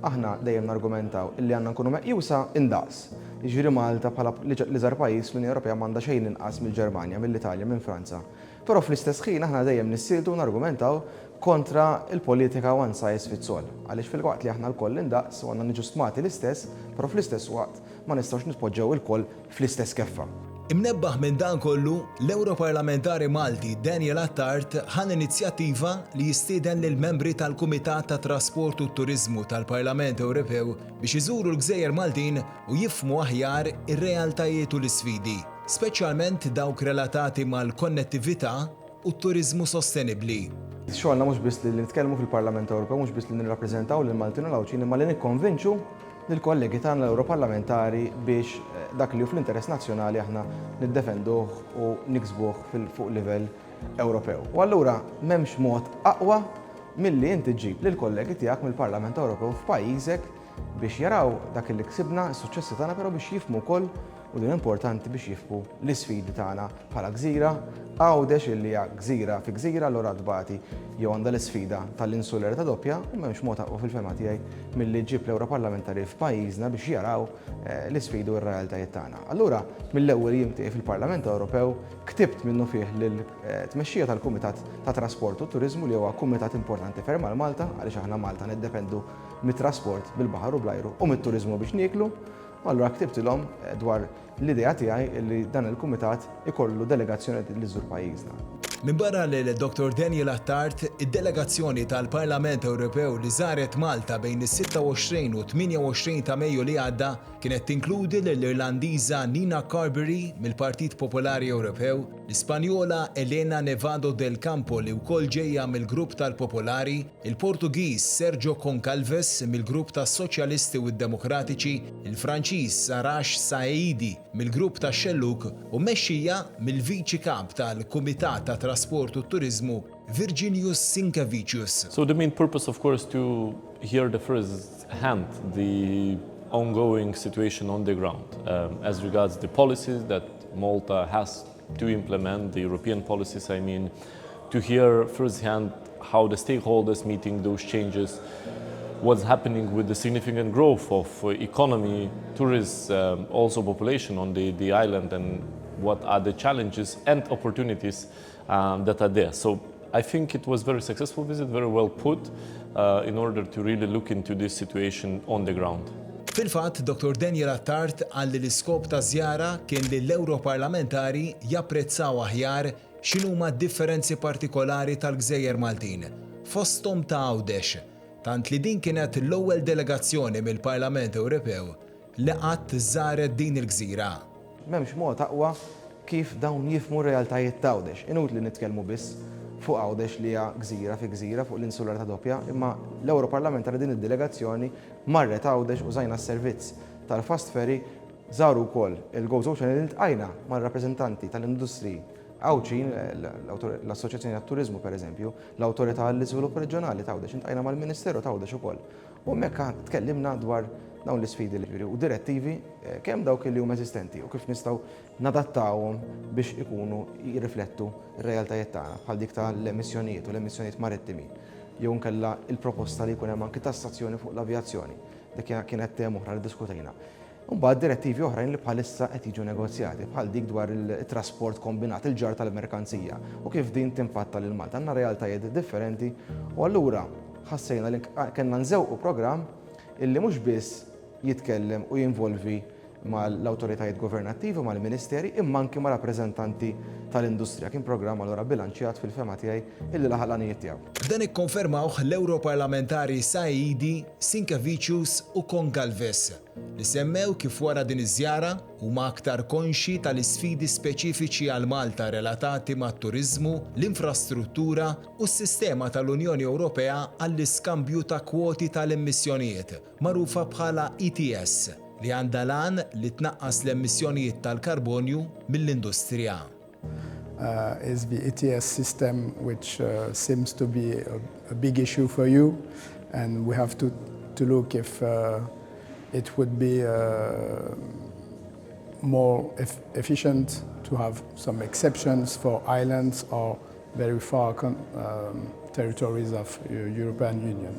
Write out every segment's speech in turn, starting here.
aħna dejjem nargumentaw illi għandna nkunu meqjusa indaqs. Jiġifieri Malta bħala l-iżgħar pajjiż l-Unjoni Ewropea m'għandha xejn inqas mill-Ġermanja, mill-Italja, minn Franza. Però fl-istess ħin aħna dejjem nissiltu nargumentaw kontra il-politika one size fits all. Għaliex fil-waqt li aħna l-koll indaqs u għandna niġu stmati l-istess, però fl-istess waqt ma nistgħux nispoġġew il-koll fl-istess keffa. Imnebbaħ minn dan kollu, l-Europarlamentari Malti Daniel Attard ħan inizjattiva li jistieden lil membri tal-Kumitat ta' Trasport u Turiżmu tal-Parlament Ewropew biex iżuru l-Gżejjer Maltin u jifhmu aħjar ir-realtajiet u l-isfidi, speċjalment dawk relatati mal-konnettività u t-turiżmu sostenibbli. Xogħolna mhux biss li nitkellmu fil-Parlament Ewropew, mhux biss li nirrappreżentaw lil Maltin u l-Awċin, imma li nikkonvinċu lill-kollegi tagħna l-Europarlamentari biex dak li hu fl-interess nazzjonali aħna niddefenduh u niksbuh fuq livell Ewropew. U allura m'hemmx mod aqwa milli inti ġġib lill-kollegi tiegħek mill-Parlament Ewropew f'pajjiżek biex jaraw dak li ksibna, s-suċċessi tagħna, però biex jifhmu wkoll u din importanti biex jifhmu l-isfidi tagħna bħala gżira, Għawdex illi hija gżira fi gżira allura tbagħti jew għandha l-isfida tal-insularjetà doppja u m'hemmx mod aqwa fil-fema tiegħi milli ġġib l-Ewroparlamentari f'pajjiżna biex jaraw l-isfidi u r-realtajiet tagħna. Allura mill-ewwel jiem tiegħi fil-Parlament Ewropew ktibt minnu fih lill-tmexxija tal-Kumitat ta' Trasport u Turiżmu li huwa kumitat importanti ferm għal Malta għaliex aħna Malta niddependu mit-trasport bil-baħar u bl-ajru u mit-turiżmu biex nieklu. Allura ktibtilhom dwar l-idea tiegħi li dan il-kumitat ikollu delegazzjoni li żżur pajjiżna. Min barra lil Dr. Daniel Attard, id-delegazzjoni tal-Parlament Ewropew li żaret Malta bejn is-26 u 28 ta' Mejju li għadda kienet tinkludi l-Irlandiża Nina Carberry mill-Partit Popolari Ewropew, l-Ispanjola Elena Nevado del Campo li wkoll ġejja mill-Grupp tal-Popolari, il-Portugiż Sergio Concalves mill-Grupp tas-Soċjalisti u d-Demokratiċi, il-Franċiż Sarash Saeidi mill-Grupp tax-Xelluk u mmexxija mill-Viċi Kap tal-Kumitat ta' Trasport u Turiżmu Virginijus Sinkevicius. So the main purpose, of course, to hear the first hand the ongoing situation on the ground as regards the policies that Malta has to implement, the European policies, I mean, to hear firsthand how the stakeholders meeting those changes, what's happening with the significant growth of economy, tourism, also population on the island, and what are the challenges and opportunities that are there. So I think it was a very successful visit, very well put, in order to really look into this situation on the ground. Fil-fatt, Dr. Daniel Attard għalli l-iskop ta' żjara kien li l-Europarlamentari japprezzaw aħjar x'inhuma differenzi partikolari tal-Gżejjer Maltin, fosthom ta' Għawdex, tant li din kienet l-ewwel delegazzjoni mill-Parlament Ewropew li qatt żaret din il-gżira. M'hemmx mod aqwa kif dawn jifhmu r-realtajiet ta' Għawdex. Inutli nitkellmu biss fuq Għawdex li hija gżira fi gżira fuq l-insularità doppja, imma l-Europarlamentari din id-delegazzjoni marret Għawdex użajna s-servizz tal-Fast Ferry żaru wkoll il-Goes Ocean li iltqajna mar-rappreżentanti tal-industri Awċin, l-Assoċjazzjoni tat-Turiżmu pereżempju, l-Awtorità għall-Iżvilupp Reġjonali ta' Għawdex intqajna mal-Ministeru ta' Għawdex ukoll. U hemmhekk tkellimna dwar dawn l-isfidi li ġifieri u direttivi kemm dawk li huma eżistenti u kif nistgħu nadattawhom biex ikunu jirriflettu r-realtajiet tagħna bħal dik tal-emissjonijiet u l-emissjonijiet marittimi. Jew nkella il-proposta li jkun hemm anke tassazzjoni fuq l-avjazzjoni. Dik kienet tema oħra li diskutejna. Mbagħad direttivi oħrajn li bħalissa qed jiġu negozjati bħal dik dwar il-trasport kombinat, il-ġar tal-merkanzija u kif din timpatta lil Malta. Għandna realtajiet differenti u allura ħassejna li kellna nżewqu programm illi mhux biss jitkellem u jinvolvi mal-awtoritajiet governattivi, mal-ministeri, imma anke ma' rappreżentanti tal-industrija. Kien programm allura bilanċjat fil-fema tiegħi illi laħaq l-għanijiet tiegħu. Dan ikkonfermawh l-Europarlamentari Saidi, Sinkevicius u Concalves li semmew kif wara din iż-żjara huma aktar konxi tal-isfidi speċifiċi għal Malta relatati mat-turiżmu, l-infrastruttura u s-sistema tal-Unjoni Ewropea għall-iskambju ta' kwoti tal-emissjonijiet, magħrufa bħala ETS, li għandha lan li tnaqqas l-emissjonijiet tal-karbonju mill-industrija. Is the ETS system which seems to be a big issue for you, and we have to look if it would be more efficient to have some exceptions for islands or very far territories of European Union.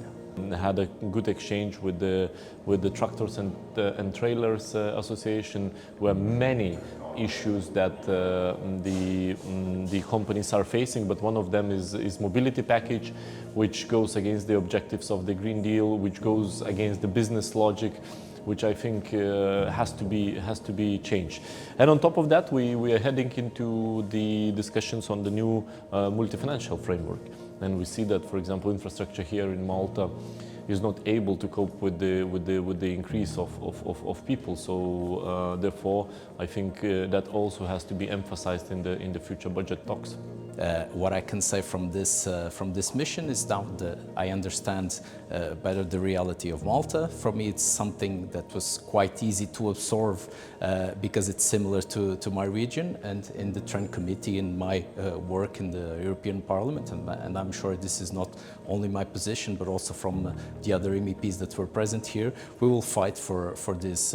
had a good exchange with the Tractors and Trailers Association, where many issues that the companies are facing, but one of them is mobility package, which goes against the objectives of the Green Deal, which goes against the business logic, which I think has to be changed. And on top of that, we are heading into the discussions on the new multi-financial framework. And we see that, for example, infrastructure here in Malta is not able to cope with the increase of people. So therefore, I think that also has to be emphasized in the future budget talks. What I can say from this mission is that I understand better the reality of Malta. For me, it's something that was quite easy to absorb because it's similar to my region and in the Trend Committee in my work in the European Parliament. And I'm sure this is not only my position, but also from the other MEPs that were present here. We will fight for these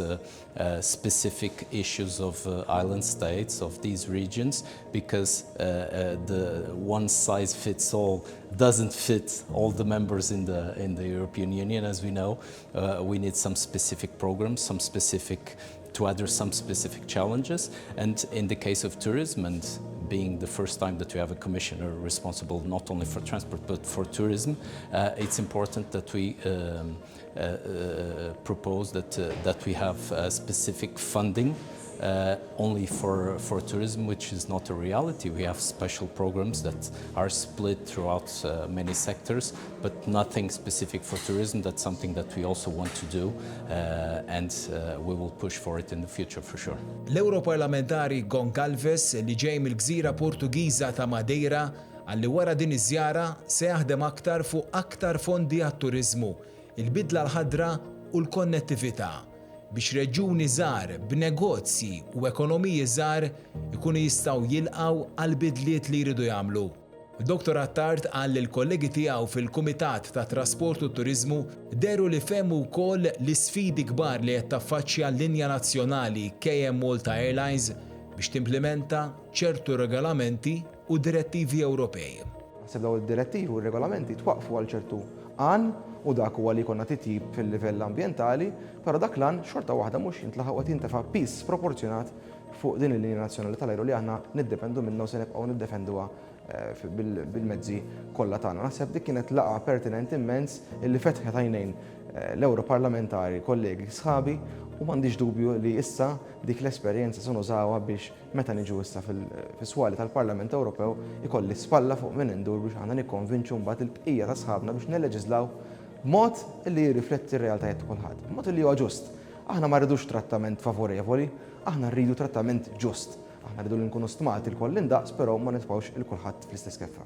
specific issues of island states, of these regions, because the one-size-fits-all doesn't fit all the members in the European Union, as we know. We need some specific programs, to address some specific challenges. And in the case of tourism, and being the first time that we have a commissioner responsible not only for transport but for tourism, it's important that we propose that we have specific funding only for tourism, which is not a reality. We have special programs that are split throughout many sectors, but nothing specific for tourism. That's something that we also want to do, and we will push for it in the future for sure. L-Europarlamentari Goncalves li ġej mill-Gżira Portugiża ta' Madeira għalli wara din iż-żjara se jaħdem aktar fuq aktar fondi għat-turiżmu, il-bidla l-ħadra u l-konnettività biex reġjuni żgħar b'negozji u ekonomiji żgħar ikunu jistgħu jilqgħu għal bidliet li jridu jagħmlu. Dr. Attard qal li l-kollegi tiegħu fil-Kumitat ta' Trasport u Turiżmu deru li fehmu wkoll l-isfidi kbar li qed taffaċċja l-linja nazzjonali KM Malta Airlines biex timplementa ċertu regolamenti u direttivi Ewropej. Naħseb dawn id-direttivi u r-regolamenti twaqfu għal ċertu għan u dak huwa li jkollna titjib fil-livell ambjentali, però dak l-għan xorta waħda mhux jintlaħaq qed jintefa' piss proporzjonat fuq din il-linja nazzjonali tal-ajru li aħna niddependu minnha u se nibqgħu niddefenduha bil-mezzi kollha tagħna. Naħseb dik kienet laqgħa pertinent immens illi fetħet għajnejn l-Ewroparlamentari kollegi sħabi u m'għandix dubju li issa dik l-esperjenza se nużawha biex meta niġu issa fis-swali tal-Parlament Ewropew ikolli spalla fuq minn indur biex aħna nikkonvinċu mbagħad il-bqija ta' sħabna biex nilleġislaw b'mod li jirrifletti r-realtajiet ta' kulħadd, b'mod li huwa ġust. Aħna ma rridux trattament favorevoli, aħna rridu trattament ġust. Aħna rridu li nkunu stmati l-koll indaqs, però ma nitfgħux il-kulħadd fl-istess keffa.